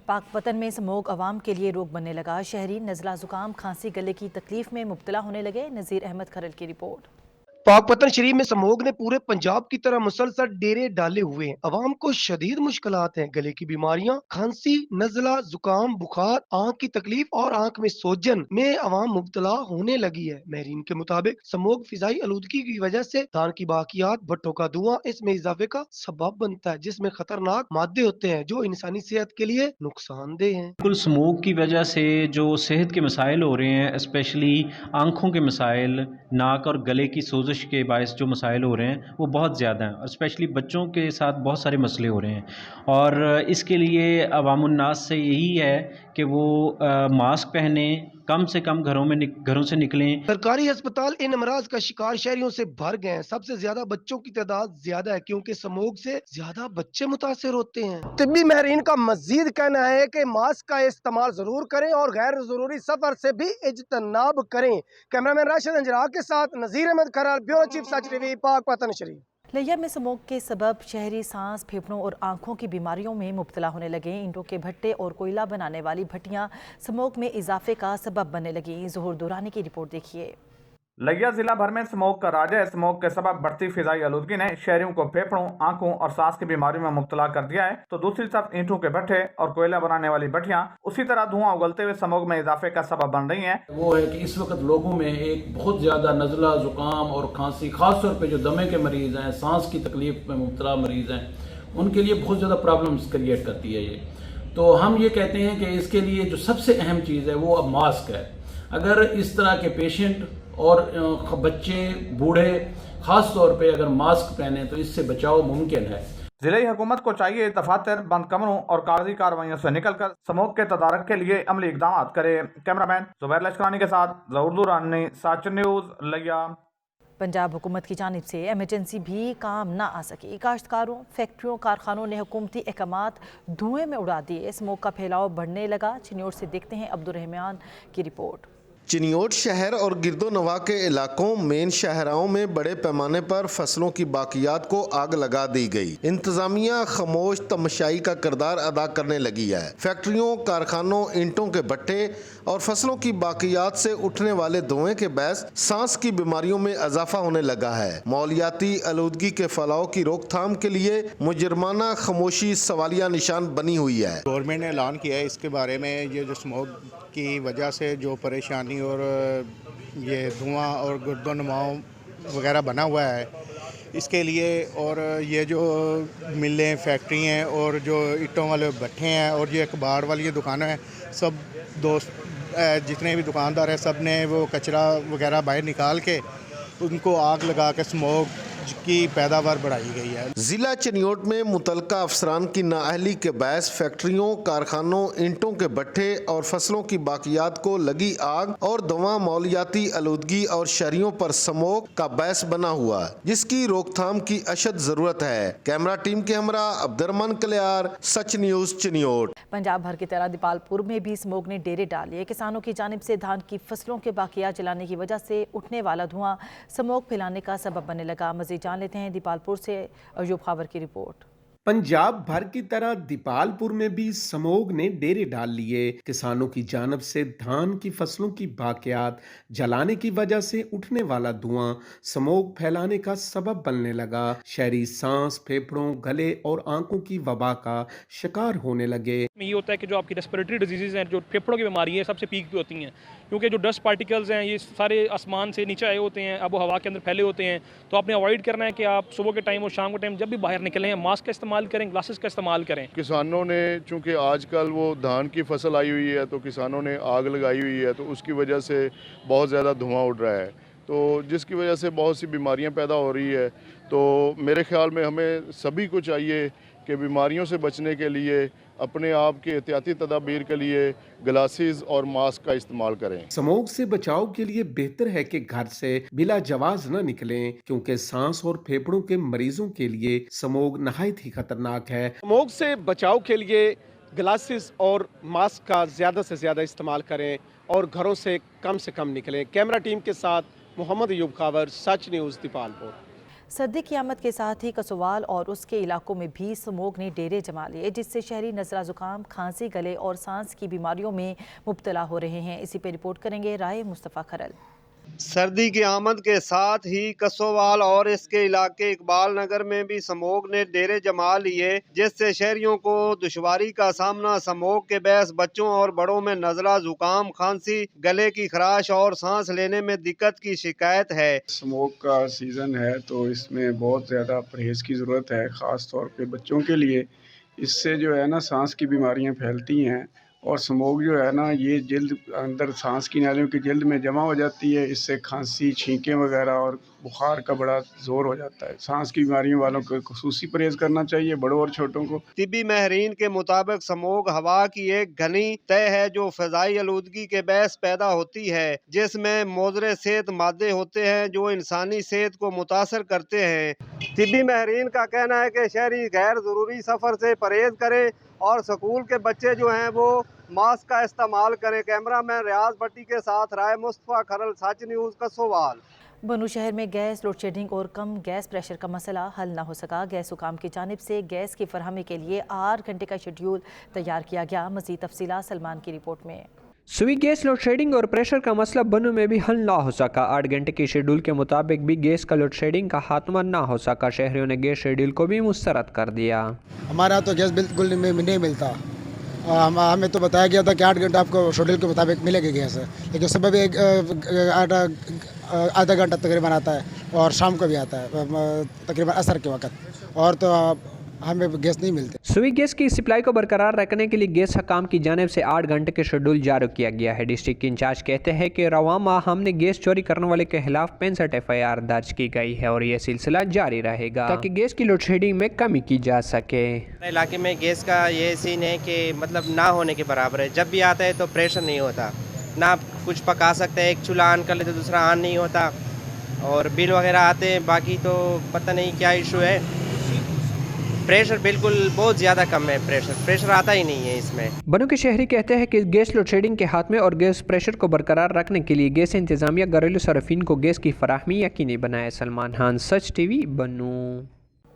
पाकपतन में स्मोग अवाम के लिए रोक बनने लगा। शहरी नज़ला जुकाम खांसी गले की तकलीफ में मुब्तला होने लगे। नज़ीर अहमद खरल की रिपोर्ट। पाकपतन शरीफ में स्मोग ने पूरे पंजाब की तरह मुसलसल डेरे डाले हुए हैं। अवाम को शदीद मुश्किलात हैं। गले की बीमारियां, खांसी, नजला, जुकाम, बुखार, आंख की तकलीफ और आंख में सोजन में अवाम मुब्तला होने लगी है। महरीन के मुताबिक स्मोग फिजाई आलूदगी की वजह से धान की बाकियात, भट्टों का धुआं इसमें इजाफे का सबब बनता है, जिसमें खतरनाक मादे होते हैं जो इंसानी सेहत के लिए नुकसानदेह हैं। बिल्कुल, स्मोक की वजह से जो सेहत के मसाइल हो रहे हैं, स्पेशली आँखों के मसाइल, नाक और गले की सोजिश के बायस जो मसाइल हो रहे हैं वो बहुत ज़्यादा हैं, और स्पेशली बच्चों के साथ बहुत सारे मसले हो रहे हैं। और इसके लिए अवामुन्नास से यही है कि वो मास्क पहनें, कम से कम घरों से निकलें। सरकारी अस्पताल इन अमराज का शिकार शहरियों से भर गए हैं। सबसे ज्यादा बच्चों की तादाद ज्यादा है क्योंकि स्मोग से ज्यादा बच्चे मुतासर होते हैं। तिब्बी महरीन का मजीद कहना है कि मास्क का इस्तेमाल जरूर करें और गैर जरूरी सफर से भी इज्तनाब करें। कैमरामैन राशिद अंजरा के साथ नजीर अहमद खराल, ब्यूरो चीफ सच टीवी, पाकपतन शरीफ। लिया में स्मोग के सबब शहरी सांस, फेफड़ों और आंखों की बीमारियों में मुब्तला होने लगे। ईंटों के भट्टे और कोयला बनाने वाली भट्टियां स्मोग में इजाफे का सबब बनने लगी। ज़ुहूर दुरानी की रिपोर्ट देखिए। लिया जिला भर में स्मोक का राज है। स्मोक के सबब बढ़ती फिजाई आलूदगी ने शहरियों को फेफड़ों, आंखों और सांस की बीमारियों में मुब्तला कर दिया है, तो दूसरी तरफ ईंटों के भट्टे और कोयला बनाने वाली भट्टियां उसी तरह धुआं उगलते हुए स्मोग में इजाफे का सबब बन रही हैं। वो है कि इस वक्त लोगों में एक बहुत ज़्यादा नज़ला, ज़ुकाम और खांसी, ख़ास तौर पे जो दमे के मरीज़ हैं, सांस की तकलीफ में मुब्तला मरीज़ हैं, उनके लिए बहुत ज़्यादा प्रॉब्लम्स क्रिएट करती है ये। तो हम ये कहते हैं कि इसके लिए जो सबसे अहम चीज़ है वो अब मास्क है। अगर इस तरह के पेशेंट और बच्चे, बूढ़े ख़ास तौर पे अगर मास्क पहने तो इससे बचाव मुमकिन है। जिले हुकूमत को चाहिए दफातर, बंद कमरों और कागजी कार्रवाइयों से निकलकर स्मोक के तदारक के लिए अमली इकदाम करे। कैमरामैन जुबैर लश्करानी के साथ ज़हूर दुरानी, सच न्यूज़, लिया। पंजाब हुकूमत की जानिब से एमरजेंसी भी काम ना आ सकी। काश्तकारों, फैक्ट्रियों, कारखानों ने हुकूमती अहकामात धुएं में उड़ा दिए। स्मोक का फैलाव बढ़ने लगा। चिन्योट से देखते हैं अब्दुर्रहमान की रिपोर्ट। चिन्योट शहर और गिरदोनवा के इलाकों, मेन शाहराओं में बड़े पैमाने पर फसलों की बाकियात को आग लगा दी गई। इंतजामिया खामोश तमशाई का किरदार अदा करने लगी है। फैक्ट्रियों, कारखानों, ईंटों के भट्टे और फसलों की बाकियात से उठने वाले धुएं के बहस सांस की बीमारियों में इजाफा होने लगा है। मौलियाती आलूदगी के फैलाव की रोकथाम के लिए मुजरमाना खामोशी सवालिया निशान बनी हुई है। गवर्नमेंट ने ऐलान किया है इसके बारे में, ये जो स्मोक की वजह से जो परेशानी और ये धुआं और गुर्दोनुमाओं वगैरह बना हुआ है, इसके लिए और ये जो मिलें, फैक्ट्री हैं और जो ईंटों वाले भट्टे हैं और ये कबाड़ वाली दुकानें हैं, सब दोस्त जितने भी दुकानदार हैं सब ने वो कचरा वगैरह बाहर निकाल के उनको आग लगा के स्मोक की पैदावार बढ़ाई गई है। जिला चिन्योट में मुतलका अफसरान की नाअहली के बायस फैक्ट्रियों, कारखानों, ईंटों के भट्टे और फसलों की बाकियात को लगी आग और धुआं मौलियाती आलूदगी और शहरियों पर स्मोक का बायस बना हुआ, जिसकी रोकथाम की अशद जरूरत है। कैमरा टीम के हमरा अब्दुर्रहमान कलियार, सच न्यूज, चिन्योट। पंजाब भर की तरह दीपालपुर में भी स्मोग ने डेरे डाले। किसानों की जानिब से धान की फसलों के बाकियात जलाने की वजह से उठने वाला धुआं स्मोग फैलाने का सबब बनने लगा। मजीद जान लेते हैं दीपालपुर से अयूब खावर की रिपोर्ट। पंजाब भर की तरह दीपालपुर में भी स्मोग ने डेरे डाल लिए। किसानों की जानब से धान की फसलों की बाकियात जलाने की वजह से उठने वाला धुआं स्मोग फैलाने का सबब बनने लगा। शहरी सांस, फेफड़ों, गले और आंखों की वबा का शिकार होने लगे। ये होता है कि जो आपकी रेस्पिरेटरी डिजीज़ हैं, जो फेफड़ों की बीमारी है, सबसे पीक पे होती हैं, क्योंकि जो डस्ट पार्टिकल्स हैं ये सारे आसमान से नीचे आए होते हैं, अब वो हवा के अंदर फैले होते हैं। तो आपने अवॉइड करना है कि आप सुबह के टाइम और शाम के टाइम जब भी बाहर निकलें मास्क का इस्तेमाल करें, ग्लासेस का इस्तेमाल करें। किसानों ने, चूँकि आजकल वो धान की फसल आई हुई है तो किसानों ने आग लगाई हुई है, तो उसकी वजह से बहुत ज़्यादा धुआं उड़ रहा है, तो जिसकी वजह से बहुत सी बीमारियां पैदा हो रही है। तो मेरे ख्याल में हमें सभी को चाहिए कि बीमारियों से बचने के लिए अपने आप के एहतियाती तदाबीर के लिए ग्लासेस और मास्क का इस्तेमाल करें। स्मोग से बचाव के लिए बेहतर है कि घर से बिला जवाज न निकलें, क्योंकि सांस और फेफड़ों के मरीजों के लिए स्मोग नहायत ही खतरनाक है। स्मोग से बचाव के लिए ग्लासेस और मास्क का ज्यादा से ज्यादा इस्तेमाल करें और घरों से कम निकलें। कैमरा टीम के साथ मोहम्मद अयूब खावर, सच न्यूज़, दीपालपुर। सर्दी की आमद के साथ ही कसोवाल और उसके इलाकों में भी स्मोग ने डेरे जमा लिए, जिससे शहरी नज़ला जुकाम, खांसी, गले और सांस की बीमारियों में मुब्तला हो रहे हैं। इसी पे रिपोर्ट करेंगे राय मुस्तफ़ा खरल। सर्दी की आमद के साथ ही कसोवाल और इसके इलाके इकबाल नगर में भी स्मोग ने डेरे जमा लिए, जिससे शहरियों को दुश्वारी का सामना स्मोग के बहस बच्चों और बड़ों में नज़ला जुकाम, खांसी, गले की खराश और सांस लेने में दिक्कत की शिकायत है। स्मोक का सीज़न है तो इसमें बहुत ज़्यादा परहेज़ की ज़रूरत है, ख़ास तौर पे बच्चों के लिए। इससे जो है ना सांस की बीमारियां फैलती हैं और स्मोक जो है ना ये जल्द अंदर सांस की नालियों की जल्द में जमा हो जाती है। इससे खांसी, छींकें वगैरह और बुखार का बड़ा जोर हो जाता है। सांस की बीमारियों वालों को खुसूसी परहेज करना चाहिए, बड़ों और छोटों को। तिब्बी माहिरीन के मुताबिक स्मोक हवा की एक घनी तय है जो फ़िज़ाई आलूदगी के बायस पैदा होती है, जिसमें मोज़रे सेहत मादे होते हैं जो इंसानी सेहत को मुतासर करते हैं। तिब्बी माहिरीन का कहना है कि शहरी गैर ज़रूरी सफ़र से परहेज करें और स्कूल के बच्चे जो हैं वो मास्क का इस्तेमाल करें। कैमरामैन रियाज भट्टी के साथ राय मुस्तफ़ा खरल, सच न्यूज़, कसोवाल। बनू शहर में गैस लोड शेडिंग और कम गैस प्रेशर का मसला हल न हो सका। गैस हुकाम की जानिब से गैस की फरहमी के लिए 8 घंटे का शेड्यूल तैयार किया गया। मज़ीद तफसीलात सलमान की रिपोर्ट में। सुई गैस लोड शेडिंग और प्रेशर का मसला बनू में भी हल ना हो सका। 8 घंटे के शेड्यूल के मुताबिक भी गैस का लोड शेडिंग का खात्मा ना हो सका। शहरियों ने गैस शेड्यूल को भी मुस्तरद कर दिया। हमारा तो गैस बिल्कुल नहीं मिलता। हमें तो बताया गया था कि 8 घंटा आपको शेड्यूल के मुताबिक मिलेगी गैस, लेकिन सुबह भी आधा घंटा तकरीबन आता है और शाम को भी आता है तकरीबन असर के वक्त, और तो हमें गैस नहीं मिलती। सुई गैस की सप्लाई को बरकरार रखने के लिए गैस हकाम की जानिब से 8 घंटे के शेड्यूल जारी किया गया है। डिस्ट्रिक्ट इंचार्ज कहते हैं कि रवा माह हमने गैस चोरी करने वाले के खिलाफ 65 FIR दर्ज की गई है और ये सिलसिला जारी रहेगा ताकि गैस की लोड शेडिंग में कमी की जा सके। इलाके में गैस का ये सीन है कि मतलब ना होने के बराबर है। जब भी आता है तो प्रेशर नहीं होता, ना कुछ पका सकते हैं। एक चूल्हा ऑन कर लेते दूसरा ऑन नहीं होता और बिल वगैरह आते हैं। बाकी तो पता नहीं क्या इशू है। प्रेशर बिल्कुल बहुत ज़्यादा कम है। प्रेशर आता ही नहीं है इसमें। बनू के शहरी कहते हैं कि गैस लोड शेडिंग के हाथ में और गैस प्रेशर को बरकरार रखने के लिए गैस इंतजामिया घरेलू सरफीन को गैस की फराहमी यकीनी बनाए। सलमान खान, सच TV, बनू।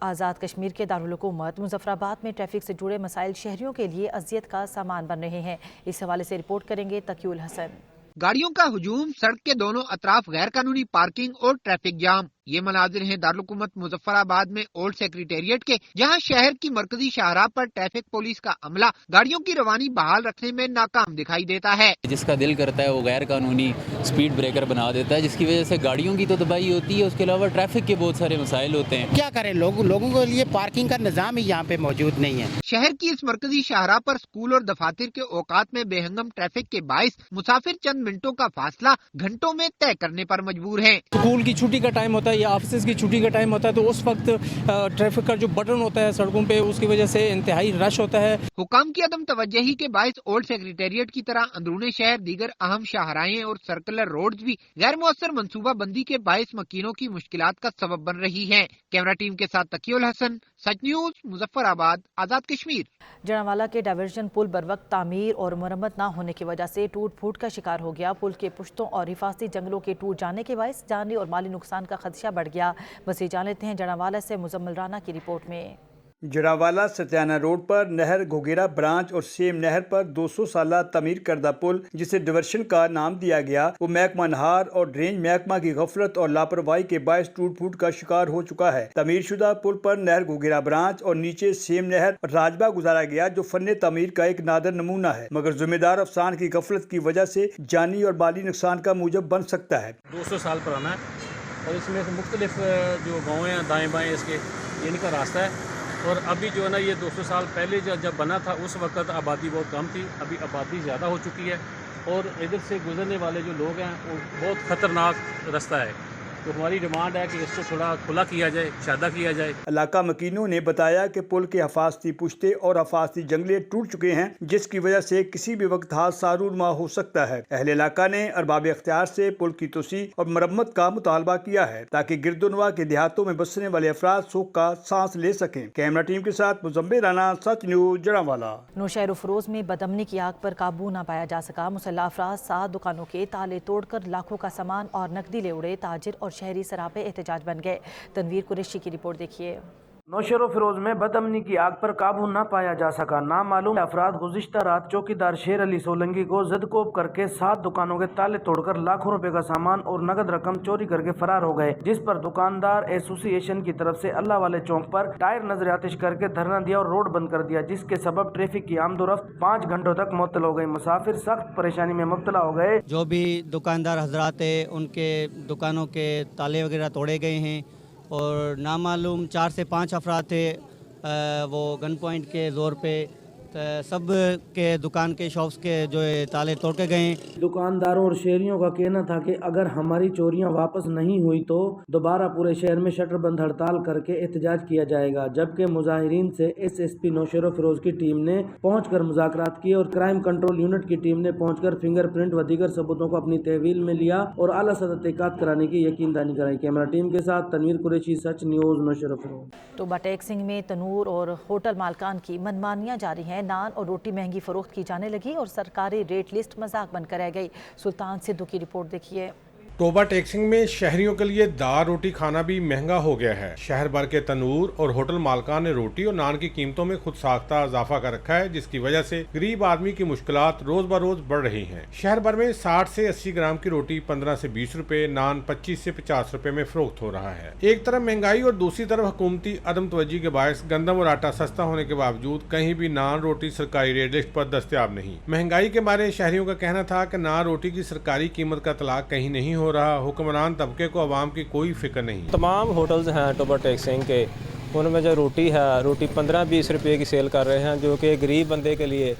आज़ाद कश्मीर के दारुल हुकूमत मुजफ्फराबाद में ट्रैफिक से जुड़े मसाइल शहरियों के लिए अजियत का सामान बन रहे हैं। इस हवाले से रिपोर्ट करेंगे तकीउल हसन। गाड़ियों का हुजूम, सड़क के दोनों अतराफ गैर कानूनी पार्किंग और ट्रैफिक जाम, ये मनाजिर हैं दारुल हुकूमत मुजफ्फराबाद में ओल्ड सेक्रेटेरिएट के, जहां शहर की मरकजी शाहराह पर ट्रैफिक पुलिस का अमला गाड़ियों की रवानी बहाल रखने में नाकाम दिखाई देता है। जिसका दिल करता है वो गैर कानूनी स्पीड ब्रेकर बना देता है, जिसकी वजह से गाड़ियों की तो तबाही होती है, उसके अलावा ट्रैफिक के बहुत सारे मसाइल होते हैं। क्या करें, लोगों के लिए पार्किंग का निजाम ही यहाँ पे मौजूद नहीं है। शहर की इस मरकजी शाहराह पर स्कूल और दफातर के औकात में बेहंगम ट्रैफिक के बाइस मुसाफिर चंद मिनटों का फासला घंटों में तय करने पर मजबूर है। स्कूल की छुट्टी का टाइम होता है या ऑफिस की छुट्टी का टाइम होता है तो उस वक्त ट्रैफिक का जो बटन होता है सड़कों पे, उसकी वजह से इंतहाई रश होता है। हुकाम की अदम तवज्जही के बायस ओल्ड सेक्रेटेरिएट की तरह अंदरूनी शहर दीगर अहम शाहराहें और सर्कुलर रोड्स भी गैर मौसर मनसूबा बंदी के बायस मकीनों की मुश्किलात का सबब बन रही है। कैमरा टीम के साथ तकीउल हसन, सच न्यूज़, मुजफ्फराबाद, आज़ाद कश्मीर। जनावाला के डायवर्जन पुल बरवक्त तामीर और मरम्मत न होने की वजह से टूट फूट का शिकार हो गया। पुल के पुश्तों और हिफाजती जंगलों के टूट जाने के बायस जानी और माली नुकसान का खदशा बढ़ गया। बस जान लेते हैं जनावाला से मुजम्मिल राना की रिपोर्ट में। जनावाला सत्याना रोड पर नहर घोगेरा ब्रांच और सेम नहर पर 200 साल तमीर करदा पुल, जिसे डिवर्शन का नाम दिया गया, वो महकमा नहार और ड्रेन महकमा की गफलत और लापरवाही के बायस टूट फूट का शिकार हो चुका है। तमीर शुदा पुल पर नहर घोगेरा ब्रांच और नीचे सेम नहर राजबा गुजारा गया, जो फन तमीर का एक नादर नमूना है, मगर जिम्मेदार अफसान की गफलत की वजह से जानी और माली नुकसान का मूजब बन सकता है। 200 साल पुराना है और इसमें से मुख्तलिफ जो गाँव हैं दाएँ बाएँ इसके, इनका रास्ता है। और अभी जो है ना ये 200 साल पहले जब बना था उस वक्त आबादी बहुत कम थी, अभी आबादी ज़्यादा हो चुकी है और इधर से गुजरने वाले जो लोग हैं वो बहुत ख़तरनाक रास्ता है। तो हमारी डिमांड है कि इसको थोड़ा खुला किया जाए, शादा किया जाए। इलाका मकीनों ने बताया कि पुल के हफाजती पुश्ते और हफाजती जंगले टूट चुके हैं, जिसकी वजह से किसी भी वक्त हादसा रूनुमा हो सकता है। अहले इलाका ने अरबाब इख्तियार से पुल की तोसी और मरम्मत का मुतालबा किया है ताकि गिरदोनवा के देहातों में बसने वाले अफराद सुख का सांस ले सकें। कैमरा टीम के साथ मुजम्मिल राना, सच न्यूज़, जनावाला। नौशहर फरोज में बदमनी की आग पर काबू न पाया जा सका। मुसल्लह अफराद 7 दुकानों के ताले तोड़कर लाखों का सामान और नकदी ले उड़े। ताजिर और शहरी सरापे एहतजाज बन गए। तनवीर कुरैशी की रिपोर्ट देखिए। नौशेरो फिरोज में बदअमनी की आग पर काबू न पाया जा सका। नामालूम अफराद गुज़िश्ता रात चौकीदार शेर अली सोलंगी को जदकोब करके 7 दुकानों के ताले तोड़कर लाखों रुपए का सामान और नगद रकम चोरी करके फरार हो गए, जिस पर दुकानदार एसोसिएशन की तरफ से अल्लाह वाले चौक पर टायर नजर आतिश करके धरना दिया और रोड बंद कर दिया, जिसके सबब ट्रैफिक की आमदोरफ्त 5 घंटों तक मुअत्तल हो गई। मुसाफिर सख्त परेशानी में मुब्तला हो गए। जो भी दुकानदार हजरात है उनके दुकानों के ताले वगैरह तोड़े गए हैं और नामालूम 4 से 5 अफराद थे, वो गन पॉइंट के ज़ोर पे सब के दुकान के शॉप्स के जो है ताले तोड़ के गए। दुकानदारों और शहरियों का कहना था कि अगर हमारी चोरियां वापस नहीं हुई तो दोबारा पूरे शहर में शटर बंद हड़ताल करके एहतजाज किया जाएगा, जबकि मुजाहिरीन से एसएसपी नौशेरो फिरोज की टीम ने पहुंचकर मुज़ाकरात किए और क्राइम कंट्रोल यूनिट की टीम ने पहुंचकर फिंगरप्रिंट व दीगर सबूतों को अपनी तहवील में लिया और आला सतह तहक़ीक़ात कराने की यकीनदानी कराई। कैमरा टीम के साथ तनवीर कुरैशी, सच न्यूज़, नौशेरो फिरोज। टोबा टेक्सिंग में तनूर और होटल मालकान की मनमानियां जारी हैं। नान और रोटी महंगी फरोख्त की जाने लगी और सरकारी रेट लिस्ट मजाक बनकर रह गई। सुल्तान सिद्धू की रिपोर्ट देखिए। टोबा टेक्सिंग में शहरियों के लिए दाल रोटी खाना भी महंगा हो गया है। शहर भर के तनूर और होटल मालकान ने रोटी और नान की कीमतों में खुद साख्ता इजाफा कर रखा है, जिसकी वजह से गरीब आदमी की मुश्किलात रोज ब रोज बढ़ रही हैं। शहर भर में 60 से 80 ग्राम की रोटी 15 से 20 रुपए, नान 25 से 50 रुपए में फरोख्त हो रहा है। एक तरफ महंगाई और दूसरी तरफ हुकूमती अदम तवज्जी के बायस गंदम और आटा सस्ता होने के बावजूद कहीं भी नान रोटी सरकारी रेट लिस्ट पर दस्तयाब नहीं। महंगाई के बारे शहरियों का कहना था कि नान रोटी की सरकारी कीमत का इतलाक कहीं नहीं हो रहा। हुक्मरान तबके को आवाम की कोई फिक्र नहीं। तमाम होटल्स हैं टोबा टेक्सिंग के, उनमें जो रोटी है, रोटी 15-20 रुपये की सेल कर रहे हैं, जो कि गरीब बंदे के लिए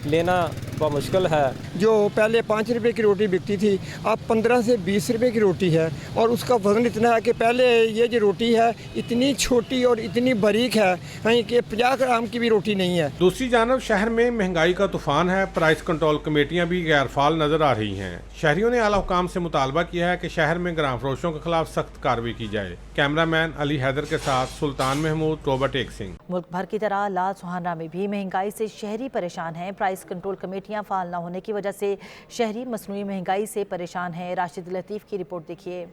लेना बहुत मुश्किल है। जो पहले 5 रुपए की रोटी बिकती थी, अब 15 से 20 रुपए की रोटी है और उसका वजन इतना है कि पहले ये जो रोटी है इतनी छोटी और इतनी बारीक है कि 50 ग्राम की भी रोटी नहीं है। दूसरी जानब शहर में महंगाई का तूफान है। प्राइस कंट्रोल कमेटियां भी गैरफाल नजर आ रही हैं। शहरियों ने आला हुकाम से मुतालबा किया है कि शहर में ग्राम फरोशों के खिलाफ सख्त कार्रवाई की जाए। कैमरामैन अली हैदर के साथ सुल्तान महमूद, टोबा टेक्सिंग। मुल्क भर की तरह लाल सुहाना में भी महंगाई से शहरी परेशान हैं। प्राइस कंट्रोल कमेटियां फाल न होने की वजह से शहरी मसनूई महंगाई से परेशान हैं। राशिद लतीफ़ की रिपोर्ट देखिए।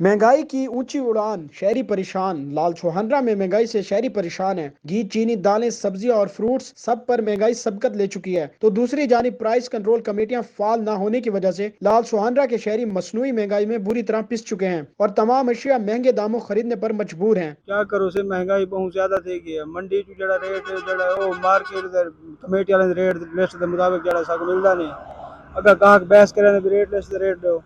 महंगाई की ऊंची उड़ान, शहरी परेशान। लाल चौहानरा में महंगाई से शहरी परेशान है। घी, चीनी, दालें, सब्जियां और फ्रूट्स सब पर महंगाई सबकत ले चुकी है। तो दूसरी जानिब प्राइस कंट्रोल कमेटियां फाल न होने की वजह से लाल चौहानरा के शहरी मसनूई महंगाई में बुरी तरह पिस चुके हैं और तमाम अशिया महंगे दामों खरीदने पर मजबूर हैं। क्या करो से महंगाई बहुत ज्यादा थी गई। मंडी च जड़ा रेट जड़ा ओ मार्केट दे कमेटी वाले रेट लिस्ट के मुताबिक जड़ा साको मिलदा नहीं। अगर गाहक बहस करे तो रेट लिस्ट रेट दो,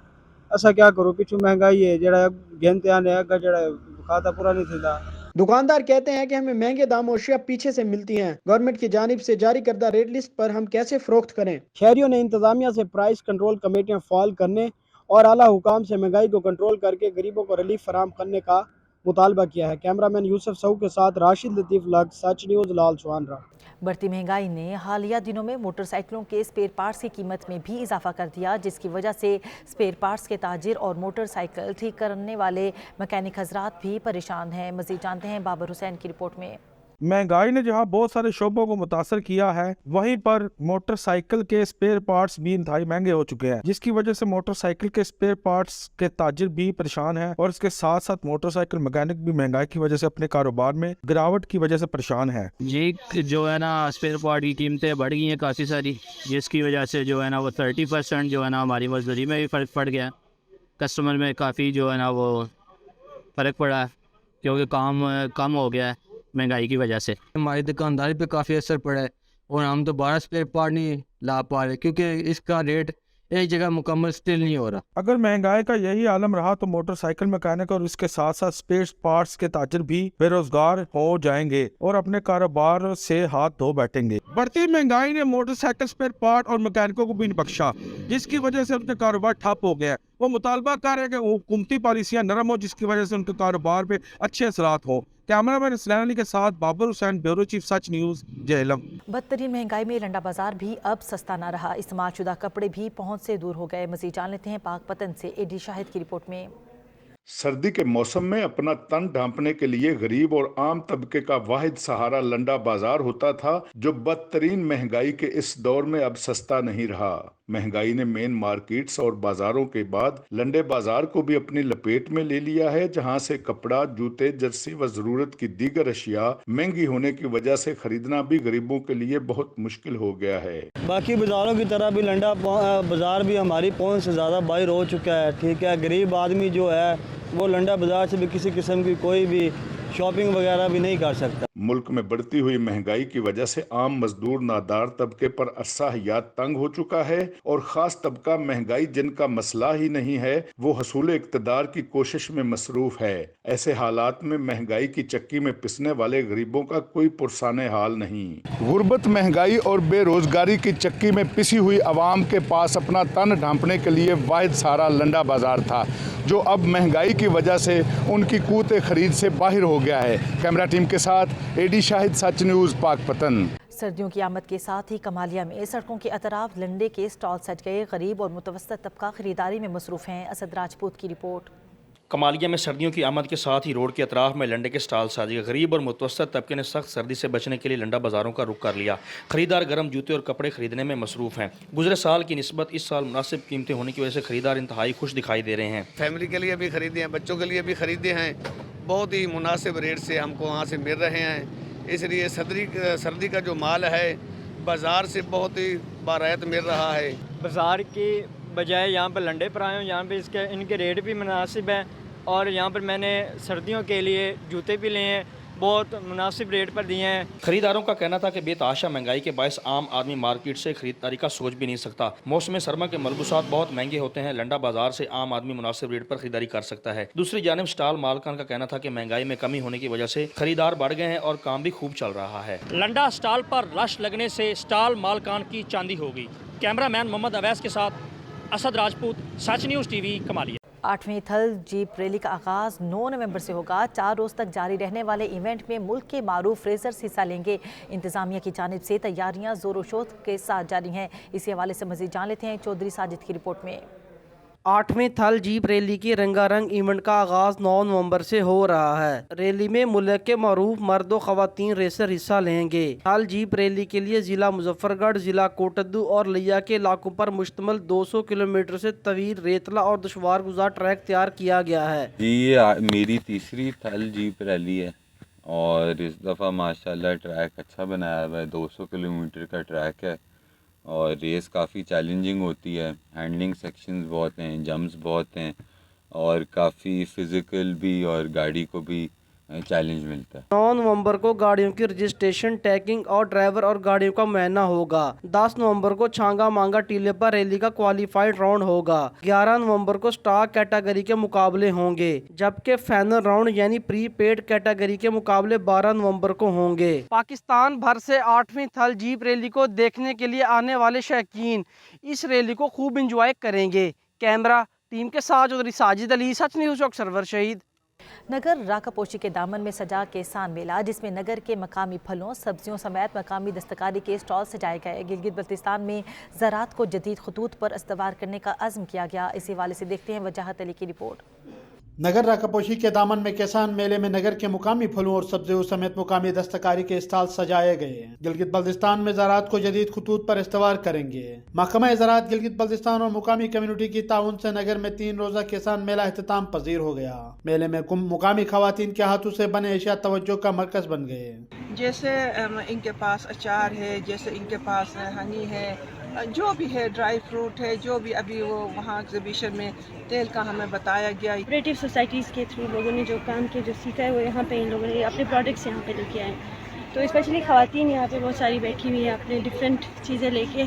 ऐसा क्या करो, पिछू महंगाई है जड़ा गिनते आने अगर जड़ा खाता पूरा नहीं थीदा। दुकानदार कहते हैं कि हमें महंगे दामों अशिया पीछे से मिलती हैं। गवर्नमेंट की जानिब से जारी करदा रेट लिस्ट पर हम कैसे फरोख्त करें। शहरियों ने इंतजामिया से प्राइस कंट्रोल कमेटियां फाल करने और आला हुकाम से महंगाई को कंट्रोल करके गरीबों को रिलीफ फराहम करने का मुतालबा किया है। कैमरामैन यूसुफ सऊ के साथ राशिद लतीफ़ लग, सच न्यूज़, लाल चौहानरा। बढ़ती महंगाई ने हालिया दिनों में मोटरसाइकिलों के स्पेयर पार्ट्स की कीमत में भी इजाफा कर दिया, जिसकी वजह से स्पेयर पार्ट्स के ताजिर और मोटरसाइकिल ठीक करने वाले मैकेनिक हजरात भी परेशान हैं। मज़ीद जानते हैं बाबर हुसैन की रिपोर्ट में। महंगाई ने जहां बहुत सारे शोबों को मुतासर किया है, वहीं पर मोटरसाइकिल के स्पेयर पार्ट्स भी इंतहाई महंगे हो चुके हैं, जिसकी वजह से मोटरसाइकिल के स्पेयर पार्ट्स के ताजिर भी परेशान हैं और इसके साथ साथ मोटरसाइकिल मैकेनिक भी महंगाई की वजह से अपने कारोबार में गिरावट की वजह से परेशान है। ये जो है ना स्पेयर पार्ट की कीमतें बढ़ गई हैं काफ़ी सारी, जिसकी वजह से जो है ना वो 30% जो है ना हमारी मजदूरी में भी फ़र्क पड़ गया। कस्टमर में काफ़ी जो है ना वो फ़र्क पड़ा है, क्योंकि काम कम हो गया है महंगाई की वजह से। हमारी दुकानदारी पे काफ़ी असर पड़ा है और हम दोबारा स्पेयर पार्ट नहीं ला पा रहे, क्योंकि इसका रेट एक जगह मुकम्मल स्टिल नहीं हो रहा। अगर महंगाई का यही आलम रहा तो मोटरसाइकिल मैकेनिक और इसके साथ साथ स्पेयर पार्ट्स के ताजिर भी बेरोजगार हो जाएंगे और अपने कारोबार से हाथ धो बैठेंगे। बढ़ती महंगाई ने मोटरसाइकिल स्पेयर पार्ट और मैकेनिकों को भी नहीं बख्शा, जिसकी वजह से उनके कारोबार ठप हो गया। वो मुतालबा कर रहे हैं कि हुकूमती पॉलिसियां नरम हो, जिसकी वजह से उनके कारोबार पे अच्छे असरात हो। कैमरामैन इस्लाम अली के साथ बाबर हुसैन, ब्यूरो चीफ, सच न्यूज़, जेहलम। बदतरीन महंगाई में लंडा बाजार भी अब सस्ता न रहा। इस्तेमाल शुदा कपड़े भी पहुंच से दूर हो गए। मज़ीद जान लेते हैं पाकपतन से एडी शाहिद की रिपोर्ट में। सर्दी के मौसम में अपना तन ढांपने के लिए गरीब और आम तबके का वाहिद सहारा लंडा बाजार होता था, जो बदतरीन महंगाई के इस दौर में अब सस्ता नहीं रहा। महंगाई ने मेन मार्केट्स और बाजारों के बाद लंडे बाजार को भी अपनी लपेट में ले लिया है, जहां से कपड़ा, जूते, जर्सी व जरूरत की दीगर अशिया महंगी होने की वजह से खरीदना भी गरीबों के लिए बहुत मुश्किल हो गया है। बाकी बाजारों की तरह भी लंडा बाजार भी हमारी पहुंच से ज़्यादा बाहर हो चुका है। ठीक है, गरीब आदमी जो है वो लंडा बाजार से भी किसी किस्म की कोई भी शॉपिंग वगैरह भी नहीं कर सकता। मुल्क में बढ़ती हुई महंगाई की वजह से आम मजदूर नादार तबके पर अरसा हयात तंग हो चुका है और खास तबका महंगाई जिनका मसला ही नहीं है वो हसूल इक़्तिदार की कोशिश में मसरूफ है। ऐसे हालात में महंगाई की चक्की में पिसने वाले गरीबों का कोई पुरसाने हाल नहीं। गुर्बत, महंगाई और बेरोजगारी की चक्की में पिसी हुई आवाम के पास अपना तन ढांपने के लिए वाहिद सहारा लंडा बाजार था, जो अब महंगाई की वजह से उनकी कूत खरीद से बाहर हो गया है। कैमरा टीम के साथ एडी शाहिद, सच न्यूज़, पाकपतन। सर्दियों की आमद के साथ ही कमालिया में सड़कों के अतराफ लंडे के स्टॉल सज गए। गरीब और मुतवस्सित तबका खरीदारी में मसरूफ हैं। असद राजपूत की रिपोर्ट। कमालिया में सर्दियों की आमद के साथ ही रोड के अतराफ में लंडे के स्टॉल साजे। गरीब और मुतवस्सित तबके ने सख्त सर्दी से बचने के लिए लंडा बाजारों का रुख कर लिया। खरीदार गर्म जूते और कपड़े खरीदने में मसरूफ हैं। गुजरे साल की निस्बत इस साल मुनासिब कीमतें होने की वजह से खरीदार इंतहाई खुश दिखाई दे रहे हैं। फैमिली के लिए भी खरीदे हैं, बच्चों के लिए भी खरीदे हैं। बहुत ही मुनासिब रेट से हमको वहाँ से मिल रहे हैं, इसलिए सर्दी का जो माल है बाज़ार से बहुत ही बारायत मिल रहा है। बाज़ार की बजाय यहाँ पर लंडे पर आए हूँ, यहाँ पे इनके रेट भी मुनासिब हैं और यहाँ पर मैंने सर्दियों के लिए जूते भी लिए हैं, बहुत मुनासिब रेट पर दिए हैं। खरीदारों का कहना था कि बेतहाशा महंगाई के बायस आम आदमी मार्केट से खरीदारी का सोच भी नहीं सकता। मौसम सरमा के मलबूसात बहुत महंगे होते हैं, लंडा बाजार से आम आदमी मुनासिब रेट पर खरीदारी कर सकता है। दूसरी जानिब स्टॉल मालकान का कहना था कि महंगाई में कमी होने की वजह से खरीदार बढ़ गए हैं और काम भी खूब चल रहा है। लंडा स्टॉल पर रश लगने से स्टॉल मालकान की चांदी हो गई। कैमरामैन मोहम्मद अवैस के साथ असद राजपूत, सच न्यूज़ टीवी, कमालिया। 8वीं थल जीप रैली का आगाज़ 9 नवंबर से होगा। 4 रोज़ तक जारी रहने वाले इवेंट में मुल्क के मारूफ रेसर्स हिस्सा लेंगे। इंतजामिया की जानिब से तैयारियां जोरों शोर के साथ जारी हैं। इसी हवाले से मज़ीद जान लेते हैं चौधरी साजिद की रिपोर्ट में। 8वें थल जीप रैली की रंगारंग इवेंट का आगाज़ 9 नवंबर से हो रहा है। रैली में मुल्क के मरूफ मर्द और ख़वातीन रेसर हिस्सा लेंगे। थल जीप रैली के लिए ज़िला मुजफ्फरगढ़, ज़िला कोटद्दू और लिया के इलाकों पर मुश्तमिल 200 किलोमीटर से तवील रेतला और दुश्वार गुजार ट्रैक तैयार किया गया है। ये मेरी तीसरी थल जीप रैली है और इस दफ़ा माशाल्लाह ट्रैक अच्छा बनाया हुआ है। 200 किलोमीटर का ट्रैक है और रेस काफ़ी चैलेंजिंग होती है। हैंडलिंग सेक्शंस बहुत हैं, जंप्स बहुत हैं और काफ़ी फ़िज़िकल भी और गाड़ी को भी चैलेंज मिलता है। 9 नवंबर को गाड़ियों की रजिस्ट्रेशन, टैगिंग और ड्राइवर और गाड़ियों का मुआयना होगा। 10 नवंबर को छांगा मांगा टीले पर रैली का क्वालिफाइड राउंड होगा। 11 नवंबर को स्टार कैटेगरी के मुकाबले होंगे, जबकि फाइनल राउंड यानी प्री पेड कैटेगरी के मुकाबले 12 नवंबर को होंगे। पाकिस्तान भर से 8वीं थल जीप रैली को देखने के लिए आने वाले शौकीन इस रैली को खूब इंजॉय करेंगे। कैमरा टीम के साथ चौधरी साजिद अली, सच न्यूज़ चौक सरवर शहीद। नगर राकापोशी के दामन में सजा किसान मेला, जिसमें नगर के मकामी फलों, सब्जियों समेत मकामी दस्तकारी के स्टॉल सजाए गए। गिलगित बल्तिस्तान में ज़राअत को जदीद खतूत पर इस्तवार करने का अज़्म किया गया। इसी हवाले से देखते हैं वजाहत अली की रिपोर्ट। नगर राकापोशी के दामन में किसान मेले में नगर के मुकामी फलों और सब्जियों समेत मुकामी दस्तकारी के स्टॉल सजाए गए हैं। गिलगित बल्तिस्तान में ज़राअत को जदीद खतूत पर इस्तवार करेंगे। महकमा ज़राअत गिलगित बल्तिस्तान और मुकामी कम्युनिटी की ताउन से नगर में 3 रोज़ा किसान मेला इख्तिताम पजीर हो गया। मेले में मुकामी खवातीन के हाथों से बने एशिया तवज्जो का मरकज बन गए। जैसे इनके पास अचार है, जैसे इनके पास हनी है, जो भी है ड्राई फ्रूट है, जो भी अभी वो वहाँ एग्जीबिशन में तेल का हमें बताया गया। कोऑपरेटिव सोसाइटीज़ के थ्रू लोगों ने जो काम किया, जो सीखा है, वो यहाँ पे इन लोगों ने अपने प्रोडक्ट्स यहाँ पे लेके आए। तो स्पेशली ख़वातीन यहाँ पे बहुत सारी बैठी हुई हैं, अपने डिफरेंट चीज़ें लेके,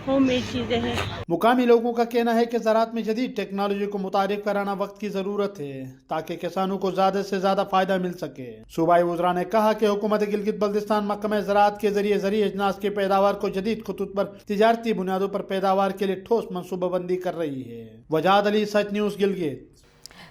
होम मेड चीज़ें हैं। मुकामी लोगों का कहना है कि ज़राअत में जदीद टेक्नोलॉजी को मुतारिफ कराना वक्त की ज़रूरत है ताकि किसानों को ज़्यादा से ज़्यादा फ़ायदा मिल सके। सूबाई वज़रा ने कहा कि हुकूमत गिलगित बल्तिस्तान महकमा ज़राअत के जरिए ज़रूरी अजनास की पैदावार को जदीद खतूत पर तिजारती बुनियादों पर पैदावार के लिए ठोस मनसूबाबंदी कर रही है। वजाहत अली, सच न्यूज़, गिलगित।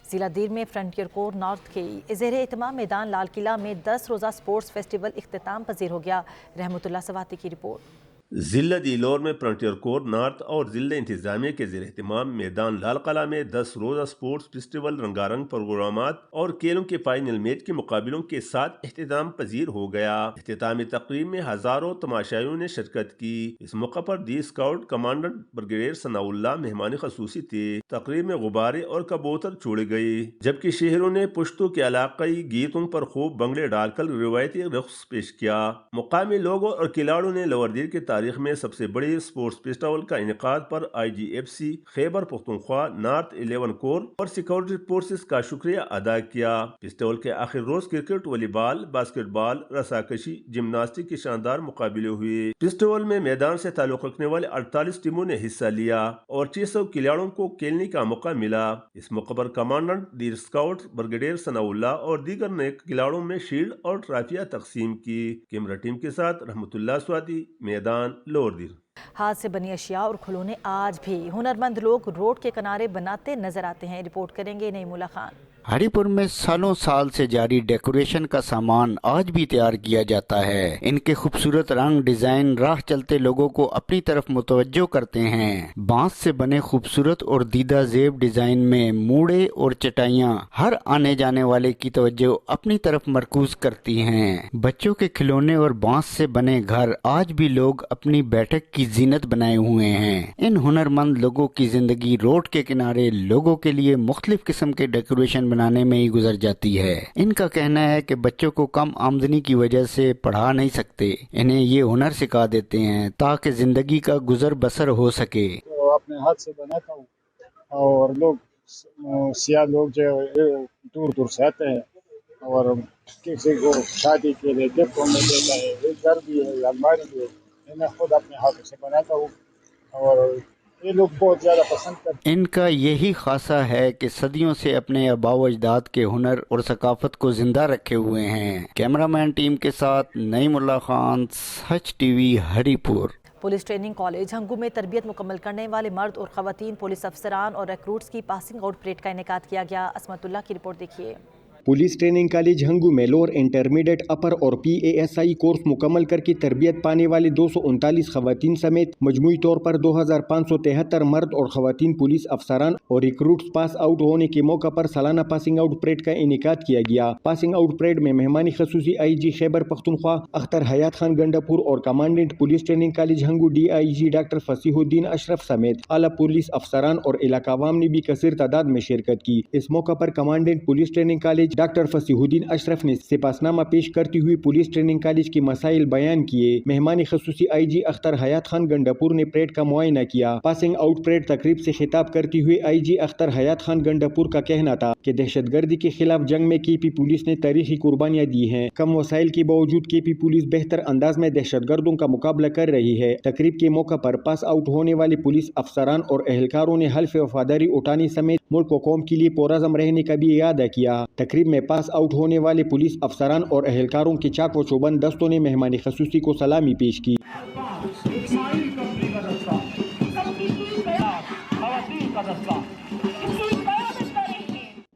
जिला दीर में फ्रंटियर कोर नॉर्थ के ज़ेर एहतमाम मैदान लाल किला में 10 रोज़ा स्पोर्ट्स फेस्टिवल इख्तिताम पजीर हो गया। रहमतुल्लाह सवाती की रिपोर्ट। ضلع دیلور میں فرنٹیئر کور نارتھ اور ضلع انتظامیہ کے زیر اہتمام میدان لال قلعہ میں 10 روزہ سپورٹس فیسٹیول رنگارنگ پروگرامات اور کھیلوں کے فائنل میچ کے مقابلوں کے ساتھ اختتام پذیر ہو گیا۔ اختتامی تقریب میں ہزاروں تماشائیوں نے شرکت کی۔ اس موقع پر دی اسکاؤٹ کمانڈنٹ بریگیڈیئر ثناء اللہ مہمان خصوصی تھے۔ تقریب میں غبارے اور کبوتر چھوڑے گئے، جبکہ شہریوں نے پشتو کے علاقائی گیتوں پر خوب بنگڑے ڈال کر روایتی رقص پیش کیا۔ مقامی لوگوں اور کھلاڑیوں نے لوردیر کے تاریخ میں سب سے بڑی سپورٹس فیسٹیول کا انعقاد پر IGFC خیبر پختونخوا نارتھ 11 کور اور سیکورٹی فورسز کا شکریہ ادا کیا۔ فیسٹیول کے آخر روز کرکٹ، والی بال، باسکٹ بال، رسا کشی، جمناسٹک کے شاندار مقابلے ہوئے۔ فیسٹیول میں میدان سے تعلق رکھنے والے 48 ٹیموں نے حصہ لیا اور 600 کھلاڑیوں کو کھیلنے کا موقع ملا۔ اس موقع پر کمانڈنٹ دی اسکاؤٹ بریگیڈیئر ثناء اللہ اور دیگر نئے کھلاڑیوں میں شیلڈ اور ٹرافیاں تقسیم کی۔ کیمرہ ٹیم کے ساتھ رحمت اللہ سوادی، میدان لوردیر۔ ہاتھ سے بنی اشیاء اور کھلونے آج بھی ہنرمند لوگ روڈ کے کنارے بناتے نظر آتے ہیں۔ رپورٹ کریں گے نعیم اللہ خان۔ ہری پور میں سالوں سال سے جاری ڈیکوریشن کا سامان آج بھی تیار کیا جاتا ہے۔ ان کے خوبصورت رنگ ڈیزائن راہ چلتے لوگوں کو اپنی طرف متوجہ کرتے ہیں۔ بانس سے بنے خوبصورت اور دیدہ زیب ڈیزائن میں موڑے اور چٹائیاں ہر آنے جانے والے کی توجہ اپنی طرف مرکوز کرتی ہیں۔ بچوں کے کھلونے اور بانس سے بنے گھر آج بھی لوگ اپنی بیٹھک کی زینت بنائے ہوئے ہیں۔ ان ہنرمند لوگوں کی زندگی روڈ کے کنارے لوگوں کے لیے مختلف قسم کے ڈیکوریشن بنانے میں ہی گزر جاتی ہے۔ ان کا کہنا ہے کہ بچوں کو کم آمدنی کی وجہ سے پڑھا نہیں سکتے، انہیں یہ ہنر سکھا دیتے ہیں تاکہ زندگی کا گزر بسر ہو سکے۔ اپنے ہاتھ سے بناتا ہوں اور لوگ سیاہ لوگ جو دور دور سے آتے ہیں اور کسی کو شادی کے لیے گفٹ میں دیتا ہے، ایک گھر بھی ہے، الماری بھی ہے، میں خود اپنے ہاتھوں سے بناتا ہوں اور یہ لوگ بہت زیادہ پسند کرتے ہیں۔ ان کا یہی خاصہ ہے کہ صدیوں سے اپنے آباء و اجداد کے ہنر اور ثقافت کو زندہ رکھے ہوئے ہیں۔ کیمرہ مین ٹیم کے ساتھ نعیم اللہ خان، سچ ٹی وی، ہری پور۔ پولیس ٹریننگ کالج ہنگو میں تربیت مکمل کرنے والے مرد اور خواتین پولیس افسران اور ریکروٹس کی پاسنگ آؤٹ پریڈ کا انعقاد کیا گیا۔ عصمت اللہ کی رپورٹ دیکھیے۔ پولیس ٹریننگ کالج ہنگو میں لوور انٹرمیڈیٹ، اپر اور PASI کورس مکمل کر کے تربیت پانے والے 239 خواتین سمیت مجموعی طور پر 2573 مرد اور خواتین پولیس افسران اور ریکروٹس پاس آؤٹ ہونے کے موقع پر سالانہ پاسنگ آؤٹ پریڈ کا انعقاد کیا گیا۔ پاسنگ آؤٹ پریڈ میں مہمان خصوصی IG خیبر پختونخوا اختر حیات خان گنڈا پور اور commandant police training college Hangu DIG doctor Fasih uddin اشرف سمیت اعلیٰ پولیس افسران اور علاقہ عوام نے بھی کثیر تعداد میں شرکت کی۔ اس موقع پر commandant police training college doctor Fasih uddin اشرف نے سپاسنامہ پیش کرتے ہوئے پولیس ٹریننگ کالج کے مسائل بیان کیے۔ مہمان خصوصی IG اختر حیات خان گنڈاپور نے پریڈ کا معائنہ کیا۔ پاسنگ آؤٹ پریڈ تقریب سے خطاب کرتے ہوئے IG اختر حیات خان گنڈاپور کا کہنا تھا کہ دہشت گردی کے خلاف جنگ میں KP پولیس نے تاریخی قربانیاں دی ہیں۔ کم وسائل کے باوجود KP پولیس بہتر انداز میں دہشت گردوں کا مقابلہ کر رہی ہے۔ تقریب کے موقع پر پاس آؤٹ ہونے والے پولیس افسران اور اہلکاروں نے حلف وفاداری اٹھانے سمیت ملک و قوم کے لیے پرعزم رہنے کا بھی اعادہ کیا۔ تقریب میں پاس آؤٹ ہونے والے پولیس افسران اور اہلکاروں کے چاق و چوبند دستوں نے مہمان خصوصی کو سلامی پیش کی۔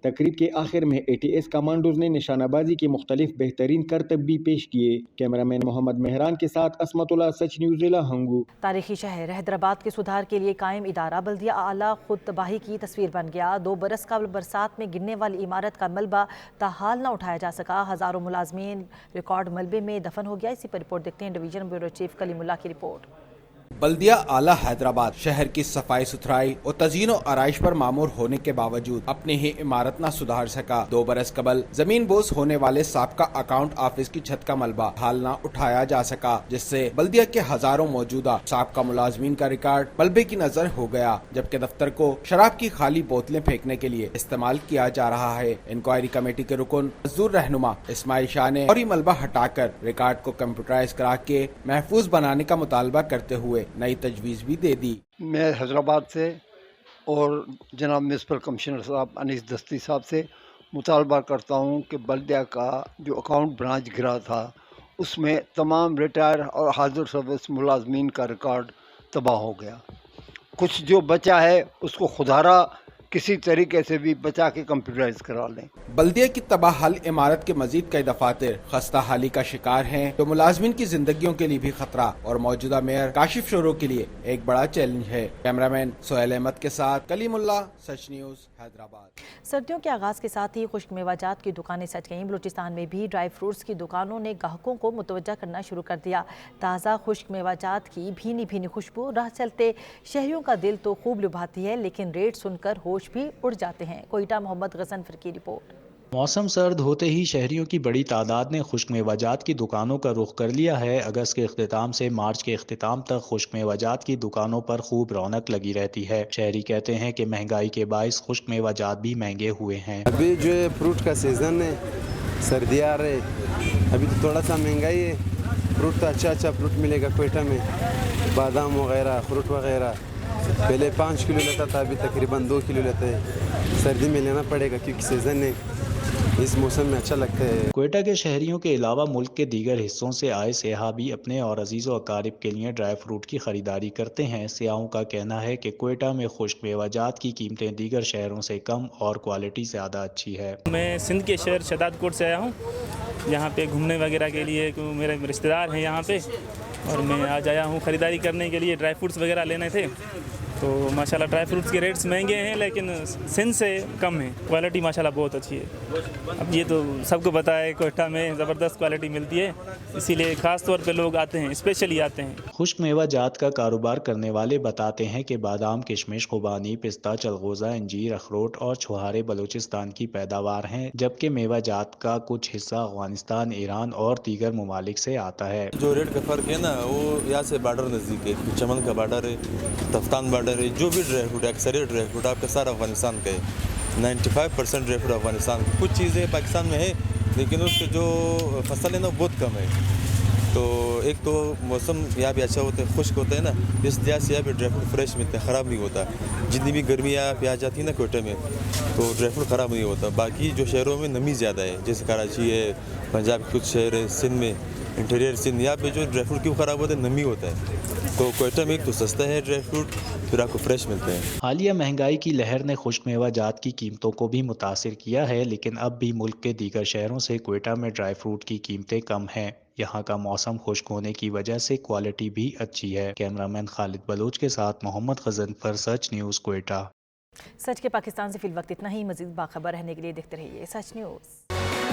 تقریب کے آخر میں ATS کمانڈوز نے نشانہ بازی کے مختلف بہترین کرتب بھی پیش کیے۔ کیمرہ مین محمد مہران کے ساتھ عصمت اللہ، سچ نیوز ضلع ہنگو۔ تاریخی شہر حیدرآباد کے سدھار کے لیے قائم ادارہ بلدیہ اعلیٰ خود تباہی کی تصویر بن گیا۔ 2 برس قبل برسات میں گرنے والی عمارت کا ملبہ تاحال نہ اٹھایا جا سکا۔ ہزاروں ملازمین ریکارڈ ملبے میں دفن ہو گیا۔ اسی پر رپورٹ دیکھتے ہیں ڈویژن بیورو چیف کلیم اللہ کی رپورٹ۔ بلدیہ اعلیٰ حیدرآباد شہر کی صفائی ستھرائی اور تزئین و آرائش پر معمور ہونے کے باوجود اپنی ہی عمارت نہ سدھار سکا۔ 2 برس قبل زمین بوس ہونے والے سابقہ اکاؤنٹ آفس کی چھت کا ملبہ حال نہ اٹھایا جا سکا، جس سے بلدیہ کے ہزاروں موجودہ سابقہ ملازمین کا ریکارڈ ملبے کی نظر ہو گیا، جبکہ دفتر کو شراب کی خالی بوتلیں پھینکنے کے لیے استعمال کیا جا رہا ہے۔ انکوائری کمیٹی کے رکن مزدور رہنما اسماعیل شاہ نے فوری ملبہ ہٹا کر ریکارڈ کو کمپیوٹرائز کرا کے محفوظ بنانے کا مطالبہ کرتے ہوئے نئی تجویز بھی دے دی۔ میں حیدرآباد سے اور جناب میونسپل کمشنر صاحب انیس دستی صاحب سے مطالبہ کرتا ہوں کہ بلدیہ کا جو اکاؤنٹ برانچ گرا تھا اس میں تمام ریٹائر اور حاضر سروس ملازمین کا ریکارڈ تباہ ہو گیا۔ کچھ جو بچا ہے اس کو خودارہ किसी तरीके से भी बचा के कंप्यूटराइज करा लें। बल्दिया की तबाहल इमारत के मजीद कई दफातर खस्ता हाली का शिकार हैं, जो मुलाजमिन की जिंदगियों के लिए भी खतरा और मौजूदा मेयर काशिफ शोरो के लिए एक बड़ा चैलेंज है। कैमरामैन सोहेल अहमद के साथ कलीमुल्लाह, सच न्यूज़, हैदराबाद। सर्दियों के आगाज़ के साथ ही खुश्क मेवाजात की दुकानें सज गईं। बलूचिस्तान में भी ड्राई फ्रूट्स की दुकानों ने ग्राहकों को मुतवज्जा करना शुरू कर दिया। ताज़ा खुश्क मेवाजात की भीनी भीनी खुशबू राह चलते शहरियों का दिल तो खूब लुभाती है, लेकिन रेट सुनकर होश भी उड़ जाते हैं। कोयटा मोहम्मद गजनफर की रिपोर्ट। मौसम सर्द होते ही शहरियों की बड़ी तादाद ने खुश्क मेवाजात की दुकानों का रुख कर लिया है। अगस्त के इख्तिताम से मार्च के इख्तिताम तक खुश्क मेवाजात की दुकानों पर खूब रौनक लगी रहती है। शहरी कहते हैं कि महंगाई के बाइस खुश्क मेवाजात भी महंगे हुए हैं। अभी जो है फ्रूट का सीज़न है, सर्दी आ रही, अभी तो थोड़ा सा महंगाई है। फ्रूट तो अच्छा फ्रूट मिलेगा कोयटा में, बादाम वगैरह, फ्रूट वगैरह पहले 5 किलो लेता था, अभी तकरीबन 2 किलो लेते हैं। सर्दी में लेना पड़ेगा क्योंकि सीज़न है, इस मौसम में अच्छा लगता है। कोयटा के शहरियों के अलावा मुल्क के दीगर हिस्सों से आए सियाह भी अपने और अजीज़ व अकारिब के लिए ड्राई फ्रूट की खरीदारी करते हैं। सियाहों का कहना है कि कोयटा में खुश्क मेवाजात की कीमतें दीगर शहरों से कम और क्वालिटी ज़्यादा अच्छी है। मैं सिंध के शहर शहदादकोट से आया हूँ, यहाँ पे घूमने वगैरह के लिए, मेरे रिश्तेदार हैं यहाँ पे, और मैं आज आया हूँ ख़रीदारी करने के लिए। ड्राई फ्रूट्स वगैरह लेने थे, तो माशाल्लाह ड्राई फ्रूट्स के रेट्स महंगे हैं लेकिन सिंध से कम है। क्वालिटी माशाल्लाह बहुत अच्छी है। अब ये तो सबको पता है कोयटा में ज़बरदस्त क्वालिटी मिलती है, इसीलिए ख़ास तौर पे लोग आते हैं, स्पेशली आते हैं। खुश्क मेवाजात का कारोबार करने वाले बताते हैं कि बादाम, किशमिश, खुबानी, पिस्ता, चलगोज़ा, अंजीर, अखरोट और छुहारे बलूचिस्तान की पैदावार हैं, जबकि मेवाजात का कुछ हिस्सा अफगानिस्तान, ईरान और दीगर ममालिक से आता है। जो रेट का फ़र्क है ना, वो यहाँ से बॉर्डर नज़दीक है, चमन का बॉर्डर है, तफ्तान बॉर्डर है। जो भी ड्राई फ्रूट है, अक्सर ड्राई फ्रूट आपका सारा अफगानिस्तान का है। 95% ड्राई फ्रूट अफगानिस्तान। कुछ चीज़ें पाकिस्तान में है, लेकिन उसके जो फसल है ना बहुत कम है। तो एक तो मौसम यहाँ भी अच्छा होता है, खुश्क होता है ना, इस लिहाज से यहाँ पे ड्राई फ्रूट फ्रेश मिलता है, ख़राब नहीं होता। जितनी भी गर्मी यहाँ पे आ जाती है ना कोयटा में, तो ड्राई फ्रूट ख़राब नहीं होता। बाकी जो शहरों में नमी ज़्यादा है, जैसे कराची है, पंजाब के कुछ शहर है, सिंध में, इंटीरियर सिंध, यहाँ पे जो ड्राई फ्रूट क्यों ख़राब होता है, नमी होता है। तो कोयटा में एक तो सस्ता है ड्राई फ्रूट, फिर आपको फ्रेश मिलते हैं। हालिया महंगाई की लहर ने खुश्क मेवाजात की कीमतों को भी मुतासिर किया है, लेकिन अब भी मुल्क के दीगर शहरों से कोयटा में ड्राई फ्रूट की कीमतें कम हैं। यहाँ का मौसम खुश्क होने की वजह से क्वालिटी भी अच्छी है। कैमरामैन खालिद बलोच के साथ मोहम्मद गजनफर, सच न्यूज़, कोयटा। सच के पाकिस्तान से फिल वक्त इतना ही। मजीद बाखबर रहने के लिए देखते रहिए सच न्यूज़।